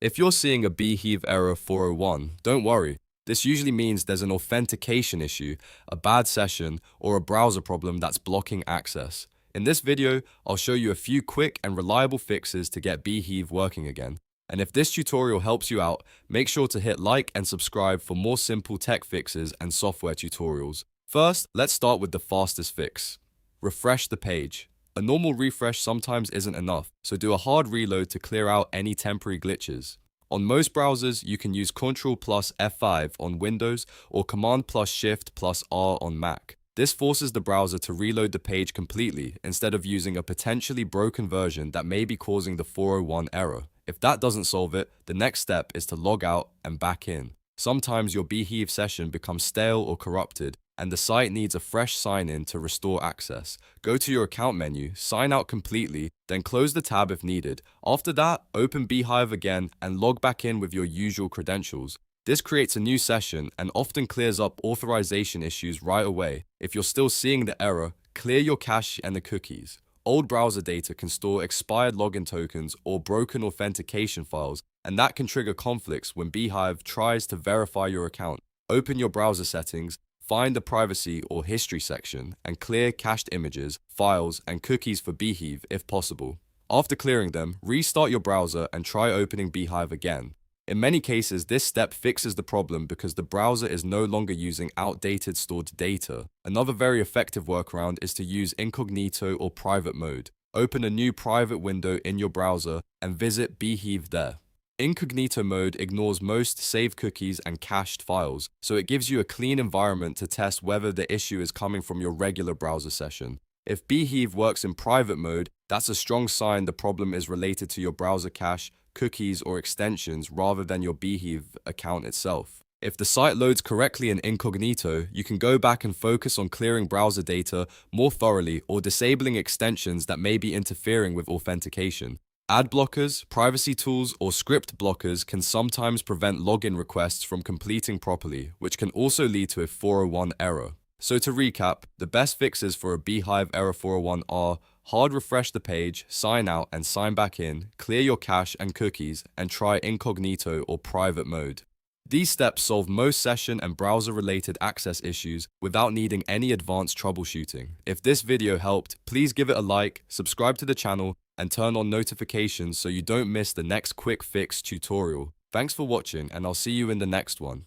If you're seeing a Beehiiv error 401, don't worry. This usually means there's an authentication issue, a bad session, or a browser problem that's blocking access. In this video, I'll show you a few quick and reliable fixes to get Beehiiv working again. And if this tutorial helps you out, make sure to hit like and subscribe for more simple tech fixes and software tutorials. First, let's start with the fastest fix. Refresh the page. A normal refresh sometimes isn't enough, so do a hard reload to clear out any temporary glitches. On most browsers, you can use Ctrl plus F5 on Windows or Command plus Shift plus R on Mac. This forces the browser to reload the page completely instead of using a potentially broken version that may be causing the 401 error. If that doesn't solve it, the next step is to log out and back in. Sometimes your Beehiiv session becomes stale or corrupted, and the site needs a fresh sign-in to restore access. Go to your account menu, sign out completely, then close the tab if needed. After that, open Beehiiv again and log back in with your usual credentials. This creates a new session and often clears up authorization issues right away. If you're still seeing the error, clear your cache and the cookies. Old browser data can store expired login tokens or broken authentication files, and that can trigger conflicts when Beehiiv tries to verify your account. Open your browser settings, find the privacy or history section, and clear cached images, files, and cookies for Beehiiv if possible. After clearing them, restart your browser and try opening Beehiiv again. In many cases, this step fixes the problem because the browser is no longer using outdated stored data. Another very effective workaround is to use Incognito or private mode. Open a new private window in your browser and visit Beehiiv there. Incognito mode ignores most saved cookies and cached files, so it gives you a clean environment to test whether the issue is coming from your regular browser session. If Beehiiv works in private mode, that's a strong sign the problem is related to your browser cache, cookies, or extensions rather than your Beehiiv account itself. If the site loads correctly in Incognito, you can go back and focus on clearing browser data more thoroughly or disabling extensions that may be interfering with authentication. Ad blockers, privacy tools, or script blockers can sometimes prevent login requests from completing properly, which can also lead to a 401 error. So to recap, the best fixes for a Beehiiv error 401 are hard refresh the page, sign out and sign back in, clear your cache and cookies, and try Incognito or private mode. These steps solve most session and browser-related access issues without needing any advanced troubleshooting. If this video helped, please give it a like, subscribe to the channel, and turn on notifications so you don't miss the next quick fix tutorial. Thanks for watching, and I'll see you in the next one.